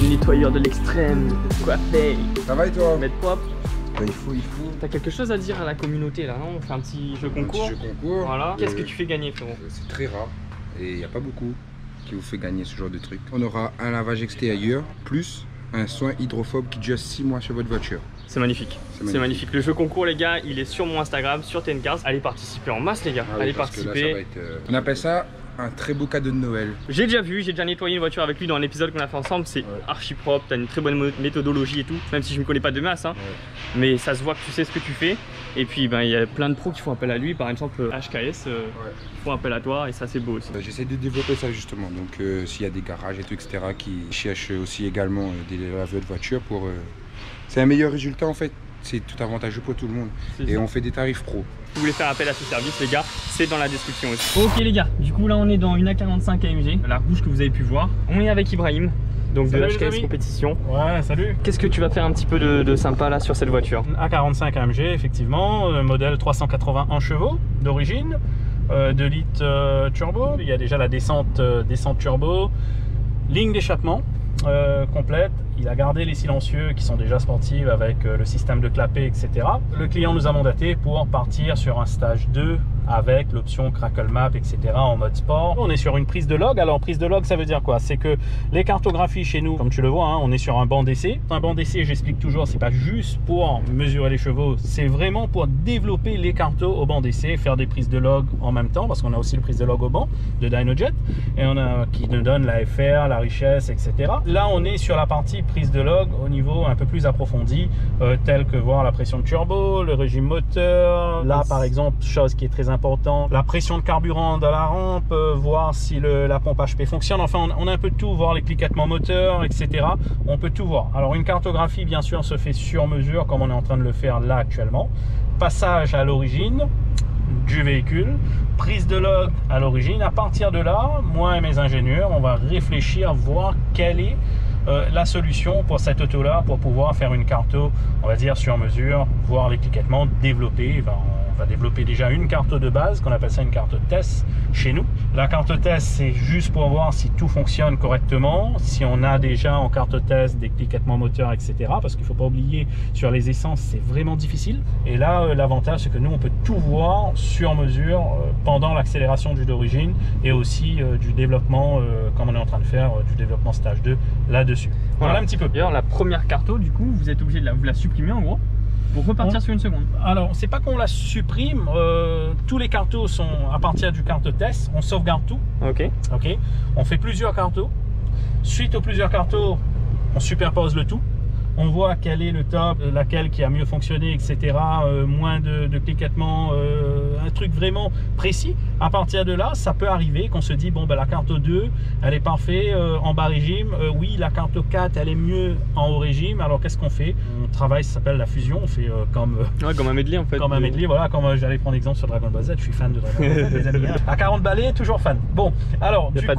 Nettoyeur de l'extrême, coiffé. Ça va et toi? Mettre propre. Bah, il faut. T'as quelque chose à dire à la communauté là, non? On fait un petit jeu concours. Un petit jeu concours. Voilà. Qu'est-ce que tu fais gagner, frérot? C'est très rare et il n'y a pas beaucoup qui vous fait gagner ce genre de truc. On aura un lavage extérieur plus un soin hydrophobe qui dure 6 mois sur votre voiture. C'est magnifique. C'est magnifique. Le jeu concours, les gars, il est sur mon Instagram, sur TNCars. Allez participer en masse, les gars. Ah oui, allez parce que participer. là, ça va être, on appelle ça un très beau cadeau de Noël. J'ai déjà nettoyé une voiture avec lui dans l'épisode qu'on a fait ensemble. C'est archi propre, t'as une très bonne méthodologie et tout. Même si je me connais pas de masse, hein. Mais ça se voit que tu sais ce que tu fais. Et puis ben il y a plein de pros qui font appel à lui. Par exemple HKS font appel à toi et ça c'est beau aussi. J'essaie de développer ça justement. Donc s'il y a des garages et tout etc. qui cherchent aussi également des laveurs de voiture pour c'est un meilleur résultat en fait. C'est tout avantageux pour tout le monde. Et on fait des tarifs pro. Si vous voulez faire appel à ce service, les gars, c'est dans la description aussi. Ok les gars, du coup là on est dans une A45 AMG, la rouge que vous avez pu voir. On est avec Ibrahim, donc de HKS Compétition. Ouais, salut. Qu'est-ce que tu vas faire un petit peu de sympa là sur cette voiture? A45 AMG, effectivement, modèle 381 chevaux d'origine, 2 litres turbo. Il y a déjà la descente turbo, ligne d'échappement complète. Il a gardé les silencieux qui sont déjà sportives avec le système de clapet, etc. Le client nous a mandaté pour partir sur un stage 2 avec l'option Crackle Map, etc. en mode sport. On est sur une prise de log. Alors prise de log, ça veut dire quoi? C'est que les cartographies chez nous, comme tu le vois, hein, on est sur un banc d'essai. Un banc d'essai, j'explique toujours, c'est pas juste pour mesurer les chevaux, c'est vraiment pour développer les cartos au banc d'essai, faire des prises de log en même temps, parce qu'on a aussi le prise de log au banc de DynoJet, et on a qui nous donne la FR, la richesse, etc. Là, on est sur la partie prise de log au niveau un peu plus approfondi, tel que voir la pression de turbo, le régime moteur. Là, par exemple, chose qui est très importante, la pression de carburant dans la rampe, voir si la pompe HP fonctionne. Enfin, on a un peu de tout, voir les cliquetements moteurs, etc. On peut tout voir. Alors, une cartographie, bien sûr, se fait sur mesure, comme on est en train de le faire là actuellement. Passage à l'origine du véhicule, prise de log à l'origine. À partir de là, moi et mes ingénieurs, on va réfléchir, voir quelle est la solution pour cette auto là pour pouvoir faire une carto, on va dire sur mesure, voir les cliquetements, développer. On va développer déjà une carte de base qu'on appelle ça une carte test chez nous. La carte test, c'est juste pour voir si tout fonctionne correctement, si on a déjà en carte test des cliquetements moteurs, etc. Parce qu'il ne faut pas oublier, sur les essences, c'est vraiment difficile. Et là, l'avantage, c'est que nous, on peut tout voir sur mesure pendant l'accélération du d'origine et aussi du développement, comme on est en train de faire, du développement stage 2 là-dessus. Voilà un petit peu. D'ailleurs, la première carto, du coup, vous êtes obligé de vous la supprimer en gros pour repartir sur une seconde. Alors, c'est pas qu'on la supprime, tous les cartos sont à partir du carte test, on sauvegarde tout. Ok. On fait plusieurs cartos. Suite aux plusieurs cartos, on superpose le tout. On voit quel est le top, laquelle qui a mieux fonctionné, etc. Moins de cliquetements, un truc vraiment précis. À partir de là, ça peut arriver qu'on se dit, bon, ben, la carte 2, elle est parfaite en bas régime. Oui, la carte 4, elle est mieux en haut régime. Alors, qu'est-ce qu'on fait? On travaille, ça s'appelle la fusion. On fait comme un medley, en fait. Comme un medley, voilà. Comme j'allais prendre exemple sur Dragon Ball Z, je suis fan de Dragon Ball Z, les amis. À 40 balais, toujours fan. Bon, alors, du coup,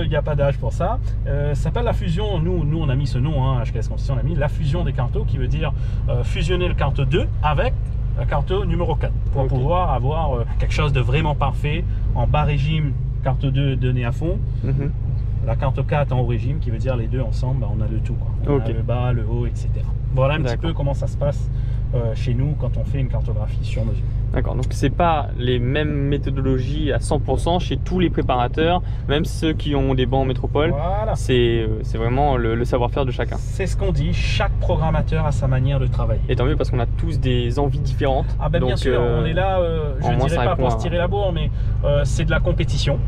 il n'y a pas d'âge pour ça. Ça s'appelle la fusion. Nous, on a mis ce nom, hein, HKS Compétition, on a mis la fusion des cartos, qui veut dire fusionner le carte 2 avec la carto numéro 4 pour pouvoir avoir quelque chose de vraiment parfait en bas régime, carte 2 donnée à fond, la carte 4 en haut régime, qui veut dire les deux ensemble, bah, on a le tout, quoi. On a le bas, le haut, etc. Voilà un petit peu comment ça se passe chez nous quand on fait une cartographie sur mesure. D'accord, donc c'est pas les mêmes méthodologies à 100% chez tous les préparateurs, même ceux qui ont des bancs en métropole. Voilà. C'est vraiment le savoir-faire de chacun. C'est ce qu'on dit, chaque programmateur a sa manière de travailler. Et tant mieux parce qu'on a tous des envies différentes. Ah ben donc, bien sûr, on est là, je ne dirais pas pour se tirer la bourre, mais c'est de la compétition.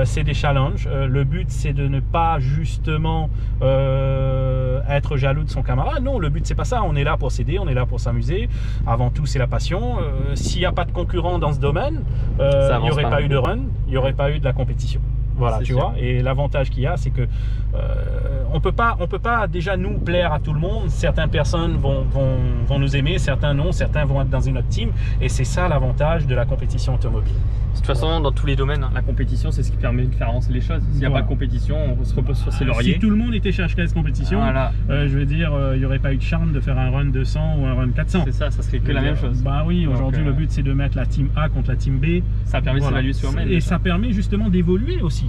c'est des challenges. Le but, c'est de ne pas justement être jaloux de son camarade. Non, le but, c'est pas ça. On est là pour s'aider, on est là pour s'amuser. Avant tout, c'est la passion. S'il n'y a pas de concurrent dans ce domaine, il n'y aurait pas eu de run, il n'y aurait pas eu de la compétition. Voilà, tu vois. Et l'avantage qu'il y a, c'est que on peut pas déjà nous plaire à tout le monde. Certaines personnes vont nous aimer, certains non, certains vont être dans une autre team. Et c'est ça l'avantage de la compétition automobile. De toute façon, dans tous les domaines, la compétition, c'est ce qui permet de faire avancer les choses. S'il n'y a pas de compétition, on se repose sur ses lauriers. Si tout le monde était chez HKS Compétition, je veux dire, il n'y aurait pas eu de charme de faire un run 200 ou un run 400. C'est ça, ça serait que la même chose. Bah oui, aujourd'hui, le but, c'est de mettre la team A contre la team B. Ça permet de s'évaluer sur eux-mêmes. Et ça permet justement d'évoluer aussi.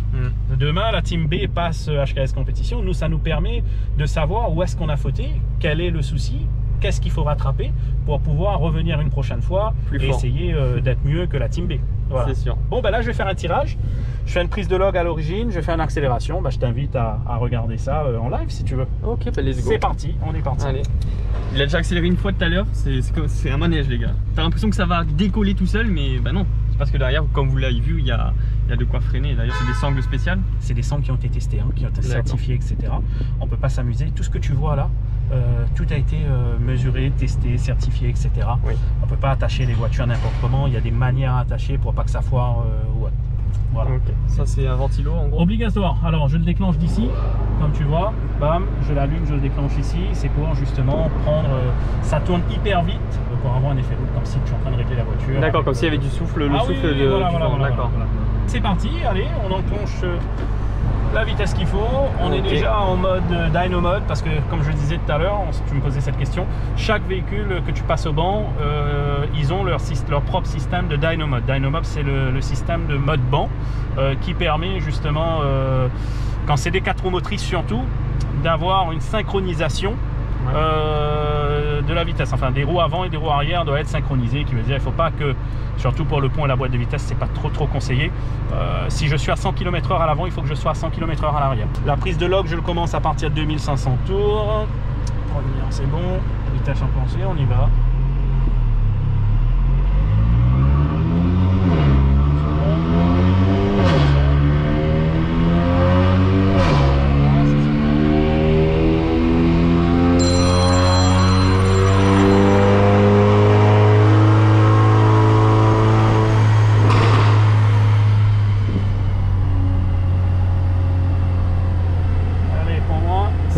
Demain, la team B passe HKS Compétition. Nous, ça nous permet de savoir où est-ce qu'on a fauté, quel est le souci, qu'est-ce qu'il faut rattraper pour pouvoir revenir une prochaine fois et essayer d'être mieux que la team B. Voilà. C'est sûr. Bon, ben là, je vais faire un tirage. Je fais une prise de log à l'origine, je fais une accélération. Ben, je t'invite à regarder ça en live si tu veux. Ok, ben let's go. C'est parti, on est parti. Allez. Il a déjà accéléré une fois tout à l'heure. C'est un manège, les gars. T'as l'impression que ça va décoller tout seul, mais ben non. C'est parce que derrière, comme vous l'avez vu, il y a de quoi freiner. D'ailleurs, c'est des sangles spéciales. C'est des sangles qui ont été testées, qui ont été certifiées, etc. On ne peut pas s'amuser. Tout ce que tu vois là, tout a été mesuré, testé, certifié, etc. Oui. On ne peut pas attacher les voitures n'importe comment. Il y a des manières à attacher pour pas que ça foire ou autre. Voilà. Okay. Ça, c'est un ventilo en gros. Obligatoire. Alors, je le déclenche d'ici, comme tu vois. Bam, je l'allume, je le déclenche ici. C'est pour justement prendre. Ça tourne hyper vite pour avoir un effet route, comme si tu es en train de régler la voiture. D'accord, comme s'il y avait du souffle, le souffle oui, de. Voilà. D'accord. C'est parti. Allez, on enclenche la vitesse qu'il faut. On est déjà en mode dyno mode parce que, comme je le disais tout à l'heure, tu me posais cette question, chaque véhicule que tu passes au banc, ils ont leur propre système de dyno mode. Dyno mode, c'est le système de mode banc qui permet justement, quand c'est des 4 roues motrices surtout, d'avoir une synchronisation de la vitesse. Enfin, des roues avant et des roues arrière doivent être synchronisées, qui veut dire il ne faut pas que, surtout pour le pont et la boîte de vitesse, c'est pas trop conseillé. Si je suis à 100 km/h à l'avant, il faut que je sois à 100 km/h à l'arrière. La prise de log, je le commence à partir de 2500 tours. Première, c'est bon. Vitesse enclenchée, on y va.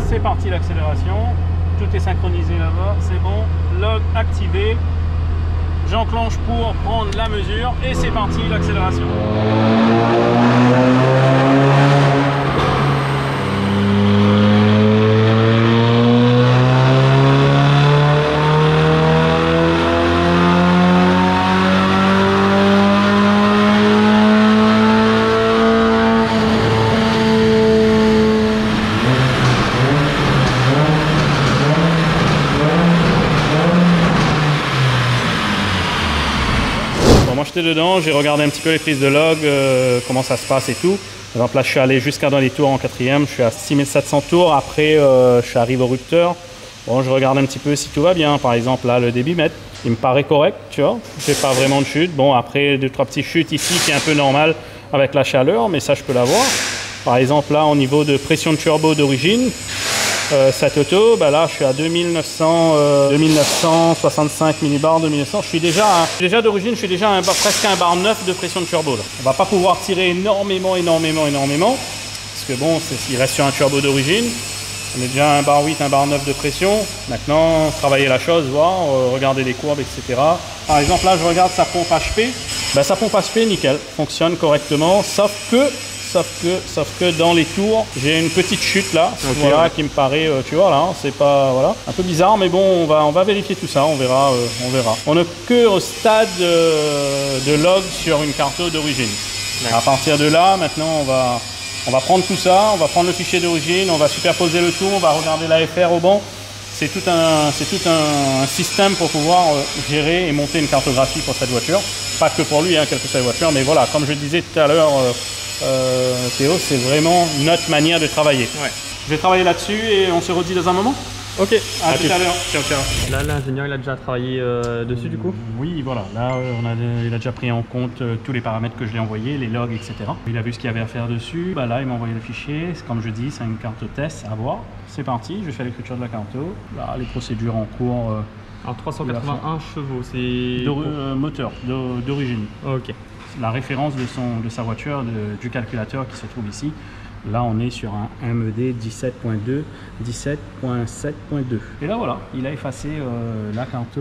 C'est parti l'accélération, tout est synchronisé là-bas, c'est bon, log activé, j'enclenche pour prendre la mesure et c'est parti l'accélération. Moi j'étais dedans, j'ai regardé un petit peu les prises de log, comment ça se passe et tout. Par exemple là je suis allé jusqu'à dans les tours en 4e, je suis à 6700 tours, après je arrive au rupteur. Bon, je regarde un petit peu si tout va bien, par exemple là le débitmètre, il me paraît correct, tu vois, j'ai pas vraiment de chute. Bon, après 2-3 petites chutes ici qui est un peu normal avec la chaleur, mais ça je peux l'avoir. Par exemple là au niveau de pression de turbo d'origine, cette auto, bah là je suis à 2965 millibars, 2900. Je suis déjà d'origine, je suis déjà presque à un bar 9 de pression de turbo là. On va pas pouvoir tirer énormément, parce que bon, il reste sur un turbo d'origine. On est déjà à un bar 8, un bar 9 de pression. Maintenant, travailler la chose, voir, regarder les courbes, etc. Par exemple, là, je regarde sa pompe HP. Bah, sa pompe HP, nickel, fonctionne correctement, sauf que dans les tours, j'ai une petite chute là, voilà, qui me paraît, tu vois là, hein, c'est pas, voilà, un peu bizarre, mais bon, on va vérifier tout ça, on verra. On n'est que au stade de log sur une carte d'origine. À partir de là, maintenant, on va prendre tout ça, on va prendre le fichier d'origine, on va superposer le tout, on va regarder la FR au banc. C'est tout un système pour pouvoir gérer et monter une cartographie pour cette voiture. Pas que pour lui, hein, quelle que soit la voiture, mais voilà, comme je disais tout à l'heure, Théo, c'est vraiment notre manière de travailler. Ouais. Je vais travailler là-dessus et on se redit dans un moment. Ok, à tout à l'heure. Ciao, ciao. Là, l'ingénieur, il a déjà travaillé dessus du coup? Oui, voilà. Là, il a déjà pris en compte tous les paramètres que je lui ai envoyés, les logs, etc. Il a vu ce qu'il y avait à faire dessus. Bah, là, il m'a envoyé le fichier. Comme je dis, c'est une carte test à voir. C'est parti, je fais l'écriture de la carte. Là, les procédures en cours. Alors 381 chevaux, c'est... moteur d'origine. Ok. La référence de sa voiture, du calculateur qui se trouve ici. Là, on est sur un MED 17.2, 17.7.2. Et là, voilà, il a effacé la carte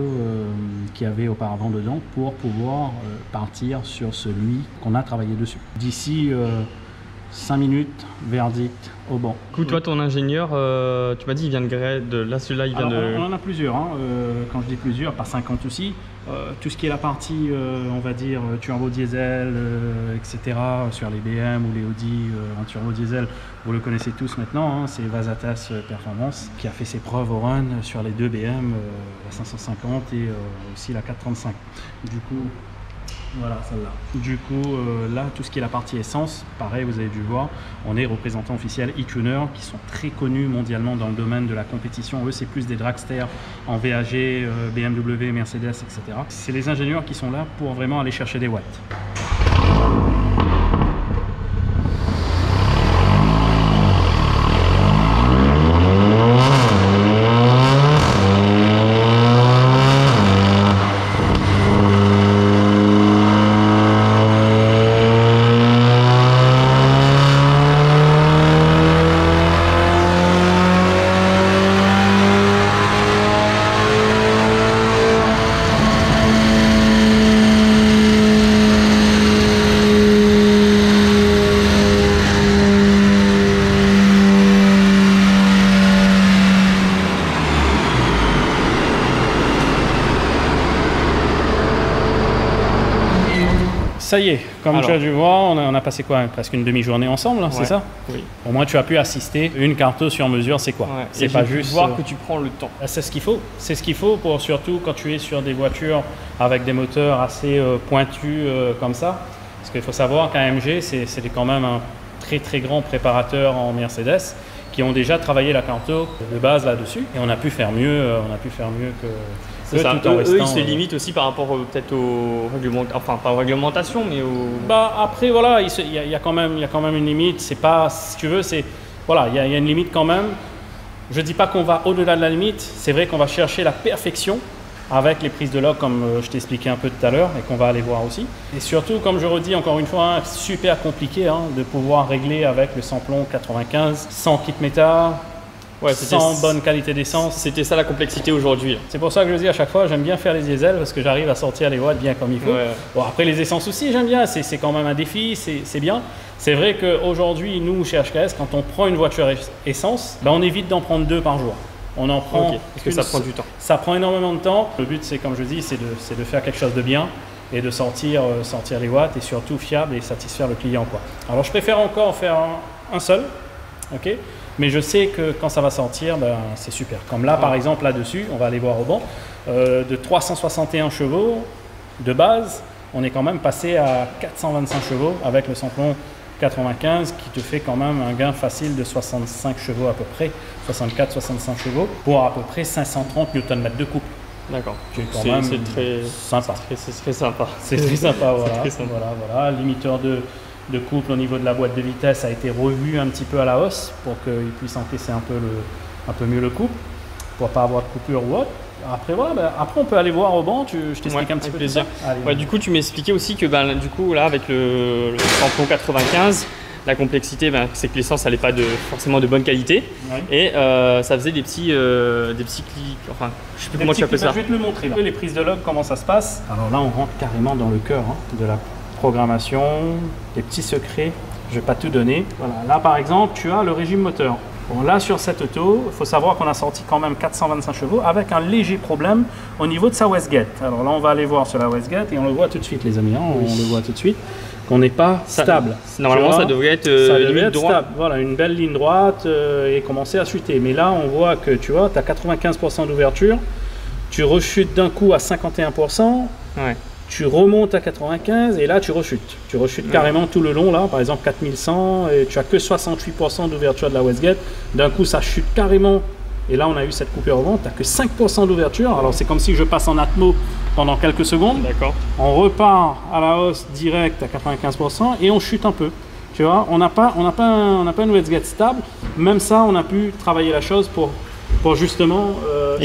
qu'il y avait auparavant dedans pour pouvoir partir sur celui qu'on a travaillé dessus. D'ici 5 minutes, verdict au banc. Du coup, toi, ton ingénieur, tu m'as dit, il vient de gré, là, celui-là, il vient de... On en a plusieurs, hein. Quand je dis plusieurs, pas 50 aussi. Tout ce qui est la partie, on va dire, turbo diesel, etc. sur les BM ou les Audi en turbo diesel, vous le connaissez tous maintenant, hein, c'est Vasatas Performance qui a fait ses preuves au run sur les deux BM, la 550 et aussi la 435. Du coup, voilà celle-là. Du coup, là, tout ce qui est la partie essence, pareil, vous avez dû voir, on est représentant officiel e-tuner qui sont très connus mondialement dans le domaine de la compétition. Eux, c'est plus des dragsters en VAG, BMW, Mercedes, etc. C'est les ingénieurs qui sont là pour vraiment aller chercher des watts. Ça y est, comme tu as dû voir, on a passé quoi, presque une demi-journée ensemble, hein, c'est ça? Oui. Au moins tu as pu assister. Une carte sur mesure, c'est quoi? C'est pas juste voir que tu prends le temps. C'est ce qu'il faut. C'est ce qu'il faut pour surtout quand tu es sur des voitures avec des moteurs assez pointus comme ça. Parce qu'il faut savoir qu'AMG, c'est quand même un très très grand préparateur en Mercedes qui ont déjà travaillé la carte de base là-dessus. Et on a pu faire mieux, que... C'est ça. Eux, ils se limitent aussi par rapport peut-être aux réglementations, enfin pas aux réglementations, mais aux... Bah après voilà, il y a quand même une limite. C'est pas, si tu veux, c'est voilà, il y a une limite quand même. Je dis pas qu'on va au-delà de la limite. C'est vrai qu'on va chercher la perfection avec les prises de log comme je t'ai expliqué un peu tout à l'heure et qu'on va aller voir aussi. Et surtout, comme je redis encore une fois, hein, super compliqué hein, de pouvoir régler avec le samplon 95 sans kit méta. Ouais, sans bonne qualité d'essence. C'était ça la complexité aujourd'hui. C'est pour ça que je dis à chaque fois, j'aime bien faire les diesels parce que j'arrive à sortir les watts bien comme il faut. Ouais. Bon, après les essences aussi, j'aime bien, c'est quand même un défi, c'est bien. C'est vrai qu'aujourd'hui, nous, chez HKS, quand on prend une voiture essence, ben, on évite d'en prendre 2 par jour. On en prend parce que ça prend du temps. Ça prend énormément de temps. Le but, c'est comme je dis, c'est de faire quelque chose de bien et de sortir les watts et surtout fiable et satisfaire le client, quoi. Alors, je préfère encore faire un seul, ok. Mais je sais que quand ça va sortir, ben, c'est super. Comme là, par exemple, là-dessus, on va aller voir au banc, de 361 chevaux de base, on est quand même passé à 425 chevaux avec le samplon 95 qui te fait quand même un gain facile de 65 chevaux à peu près, 64-65 chevaux pour à peu près 530 Nm de couple. D'accord. C'est très sympa. C'est très sympa. C'est très sympa, voilà. Voilà. Limiteur de couple au niveau de la boîte de vitesse a été revu un petit peu à la hausse pour qu'il puisse encaisser un peu mieux le couple, pour pas avoir de coupure ou autre. Après, voilà, après on peut aller voir au banc, je t'explique un petit peu plaisir. Ouais, du coup, tu m'expliquais aussi que du coup, là, avec le samplon 95, la complexité, c'est que l'essence n'allait pas forcément de bonne qualité. Ouais. Et ça faisait des petits clics, enfin, je sais plus comment tu appelles ça. Je vais te le montrer là. Les prises de log, comment ça se passe. Alors là, on rentre carrément dans le cœur de la programmation, des petits secrets, je ne vais pas tout donner. Voilà. Là par exemple, tu as le régime moteur. Bon, là sur cette auto, il faut savoir qu'on a sorti quand même 425 chevaux avec un léger problème au niveau de sa wastegate. Alors là on va aller voir sur la wastegate et on le voit tout de suite les amis, hein, on le voit tout de suite qu'on n'est pas stable. Normalement ça devrait être, stable. Voilà, une belle ligne droite et commencer à chuter. Mais là on voit que tu vois, tu as 95% d'ouverture, tu rechutes d'un coup à 51%. Ouais. Tu remontes à 95 et là tu rechutes. Tu rechutes carrément tout le long là, par exemple 4100 et tu as que 68% d'ouverture de la wastegate. D'un coup ça chute carrément Et là, on a eu cette coupure au vent, tu n'as que 5% d'ouverture. Alors, c'est comme si je passe en atmo pendant quelques secondes. D'accord. On repart à la hausse direct à 95% et on chute un peu. Tu vois, on n'a pas une wastegate stable. Même ça, on a pu travailler la chose pour justement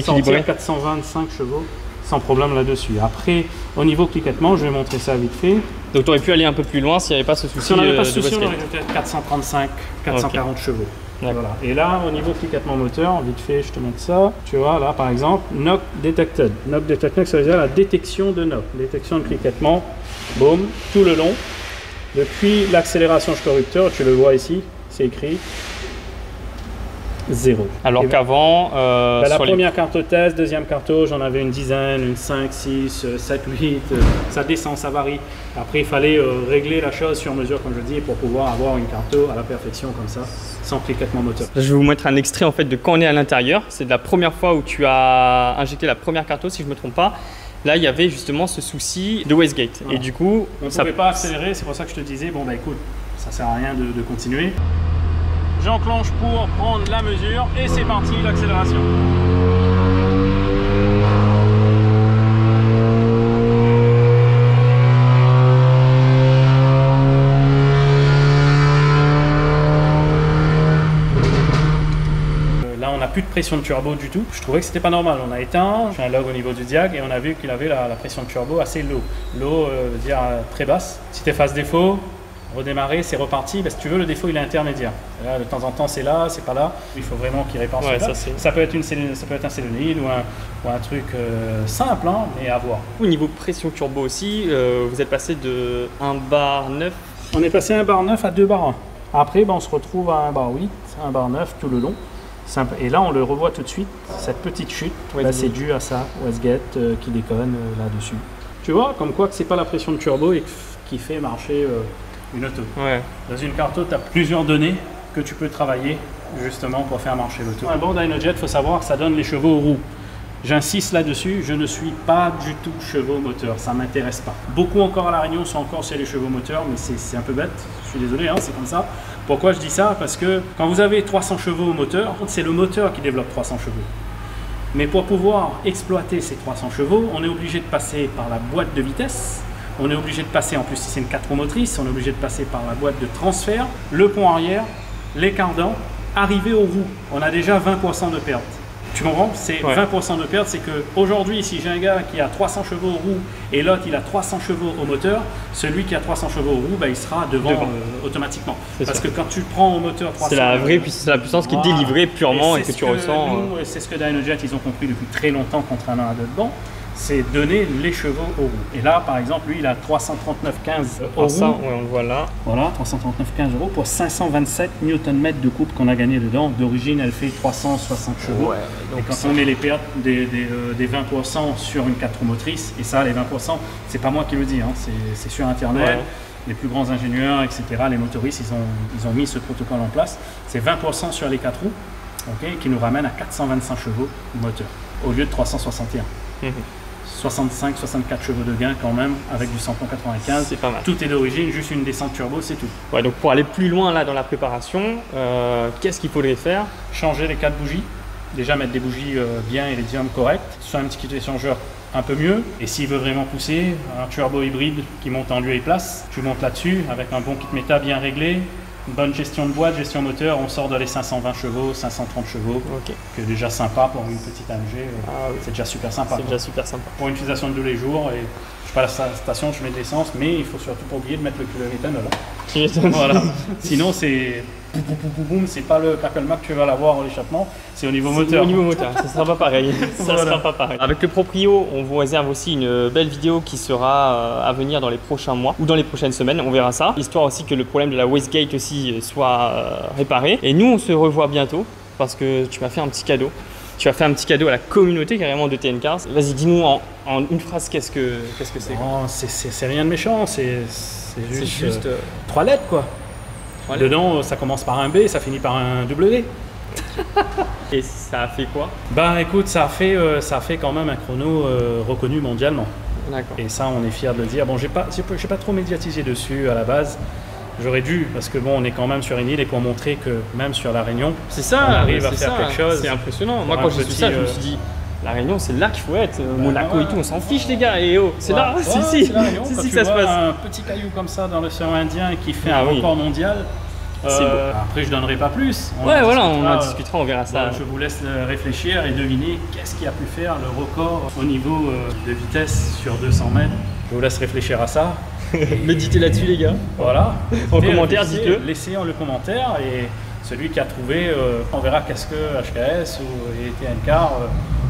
sortir 425 chevaux sans problème là-dessus. Après, au niveau cliquettement, je vais montrer ça vite fait. Donc, tu aurais pu aller un peu plus loin s'il n'y avait pas ce souci. Si on n'avait pas ce souci, on aurait peut-être 435, 440 chevaux. Voilà. Et là, au niveau cliquettement moteur, vite fait, je te montre ça. Tu vois, là, par exemple, knock detected. Knock detected, ça veut dire la détection de knock. Détection de cliquettement, boum, tout le long. Depuis l'accélération jusqu'au rupteur, tu le vois ici, c'est écrit 0. Alors qu'avant, la première carte test, deuxième carte, j'en avais une dizaine, une 5, 6, 7, 8, ça descend, ça varie. Après, il fallait régler la chose sur mesure, comme je dis, pour pouvoir avoir une carte à la perfection comme ça, sans cliquettement moteur. Je vais vous mettre un extrait en fait de quand on est à l'intérieur. C'est de la première fois où tu as injecté la première carte, si je ne me trompe pas. Là, il y avait justement ce souci de wastegate. Voilà. Et du coup, on ne pouvait pas accélérer, c'est pour ça que je te disais, bon bah écoute, ça sert à rien de continuer. J'enclenche pour prendre la mesure et c'est parti, l'accélération. Là, on n'a plus de pression de turbo du tout. Je trouvais que c'était pas normal. On a éteint, j'ai un log au niveau du diag et on a vu qu'il avait la pression de turbo assez low. Low veut dire très basse. Si tu es phase défaut, redémarrer, c'est reparti. Ben, si tu veux, le défaut il est intermédiaire. Là, de temps en temps, c'est là, c'est pas là. Il faut vraiment qu'il répare ça peut être un solénoïde ou un truc simple, hein, mais à voir. Au niveau pression turbo aussi, vous êtes passé de 1 bar 9. On est passé 1 bar 9 à 2 bar 1. Après, ben, on se retrouve à 1 bar 8, 1 bar 9 tout le long. Et là, on le revoit tout de suite. Cette petite chute, ben, c'est dû à ça, wastegate qui déconne là-dessus. Tu vois, comme quoi que c'est pas la pression de turbo qui fait marcher une auto. Ouais. Dans une carte auto, tu as plusieurs données que tu peux travailler justement pour faire marcher l'auto. Un bon dynojet, il faut savoir que ça donne les chevaux aux roues. J'insiste là-dessus, je ne suis pas du tout chevaux moteur, ça ne m'intéresse pas. Beaucoup encore à La Réunion sont encore sur les chevaux moteurs, mais c'est un peu bête, je suis désolé, hein, c'est comme ça. Pourquoi je dis ça? Parce que quand vous avez 300 chevaux au moteur, c'est le moteur qui développe 300 chevaux. Mais pour pouvoir exploiter ces 300 chevaux, on est obligé de passer par la boîte de vitesse. On est obligé de passer, en plus si c'est une 4 roues motrices, on est obligé de passer par la boîte de transfert, le pont arrière, les cardans, arriver aux roues. On a déjà 20% de perte. Tu comprends? C'est 20% de perte, c'est qu'aujourd'hui, si j'ai un gars qui a 300 chevaux aux roues et l'autre il a 300 chevaux au moteur, celui qui a 300 chevaux aux roues, bah, il sera devant. Automatiquement. Parce que quand tu prends au moteur 300 c'est la puissance qui est délivrée purement et que tu ressens. C'est ce que Dynojet ils ont compris depuis très longtemps, contrairement à d'autres bancs. C'est donner les chevaux aux roues. Et là, par exemple, lui, il a 339,15 euros. On le voit là. Voilà, 339,15 euros pour 527 Nm de coupe qu'on a gagné dedans. D'origine, elle fait 360 chevaux. Ouais, et quand on met les pertes des 20% sur une 4 roues motrices, et ça, les 20%, c'est pas moi qui le dis, hein, c'est sur Internet. Ouais. Les plus grands ingénieurs, etc., les motoristes, ils ont mis ce protocole en place. C'est 20% sur les 4 roues, okay, qui nous ramène à 425 chevaux moteur, au lieu de 361. 65-64 chevaux de gain quand même, avec du samplon 95. C'est pas mal. Tout est d'origine, juste une descente turbo, c'est tout. Ouais, donc pour aller plus loin là dans la préparation, qu'est-ce qu'il faudrait faire? Changer les 4 bougies. Déjà mettre des bougies bien et les diams corrects. Soit un petit kit échangeur un peu mieux. Et s'il veut vraiment pousser, un turbo hybride qui monte en lieu et place, tu montes là-dessus avec un bon kit méta bien réglé. Une bonne gestion de boîte, gestion moteur, on sort dans les 520 chevaux, 530 chevaux, qui est déjà sympa pour une petite AMG, c'est déjà super sympa. C'est déjà super sympa. Pour une utilisation de tous les jours, et je suis pas à la station, je mets de l'essence, mais il faut surtout pas oublier de mettre le cuve éthanol. Voilà. Sinon c'est pas le Packlemark que tu vas l'avoir en échappement, c'est au niveau moteur. Au niveau moteur, ça sera pas pareil. Ça sera pas pareil. Avec le proprio, on vous réserve aussi une belle vidéo qui sera à venir dans les prochains mois ou dans les prochaines semaines, on verra ça. Histoire aussi que le problème de la wastegate aussi soit réparé. Et nous, on se revoit bientôt parce que tu m'as fait un petit cadeau. Tu as fait un petit cadeau à la communauté carrément de TN Cars. Vas-y, dis-nous en une phrase qu'est-ce que c'est. Non, c'est rien de méchant, c'est juste 3 lettres quoi. Dedans, ça commence par un B, ça finit par un W. Et ça a fait quoi? Bah écoute, ça a fait quand même un chrono reconnu mondialement. D'accord. Et ça, on est fiers de le dire. Bon, j'ai pas trop médiatisé dessus à la base. J'aurais dû, parce que bon, on est quand même sur une île et qu'on montrait que même sur la Réunion, c'est ça, on arrive à faire quelque chose. C'est impressionnant. Moi, quand j'ai su ça, je me suis dit, la Réunion, c'est là qu'il faut être. Monaco et tout, on s'en fiche, les gars. Et oh, c'est là, si, ça se passe. Un petit caillou comme ça dans l'océan Indien qui fait un record mondial. Après, je donnerai pas plus. On en discutera, on verra ça. Je vous laisse réfléchir et deviner qu'est-ce qui a pu faire le record au niveau de vitesse sur 200 mètres. Je vous laisse réfléchir à ça. Méditez là-dessus, les gars. Voilà. En commentaire, dites-le. Laissez en le commentaire et celui qui a trouvé, on verra qu'est-ce que HKS ou ETN Car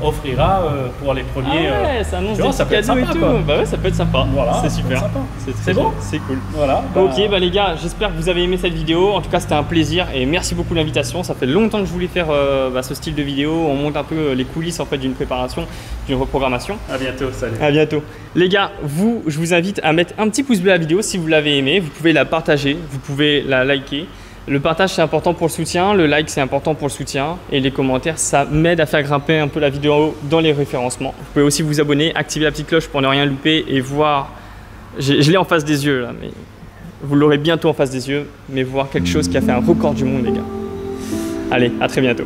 offrira pour les premiers. Ça annonce des petits cadeaux et tout. Bah ouais, ça peut être sympa. Voilà, c'est super. C'est bon. C'est cool. Voilà. Ok, les gars, j'espère que vous avez aimé cette vidéo. En tout cas, c'était un plaisir et merci beaucoup de l'invitation. Ça fait longtemps que je voulais faire ce style de vidéo. On monte un peu les coulisses en fait d'une préparation, d'une reprogrammation. À bientôt. Salut. À bientôt. Les gars, je vous invite à mettre un petit pouce bleu à la vidéo si vous l'avez aimé. Vous pouvez la partager, vous pouvez la liker. Le partage, c'est important pour le soutien. Le like, c'est important pour le soutien. Et les commentaires, ça m'aide à faire grimper un peu la vidéo dans les référencements. Vous pouvez aussi vous abonner, activer la petite cloche pour ne rien louper et voir. Je l'ai en face des yeux là, mais vous l'aurez bientôt en face des yeux. Mais voir quelque chose qui a fait un record du monde, les gars. Allez, à très bientôt.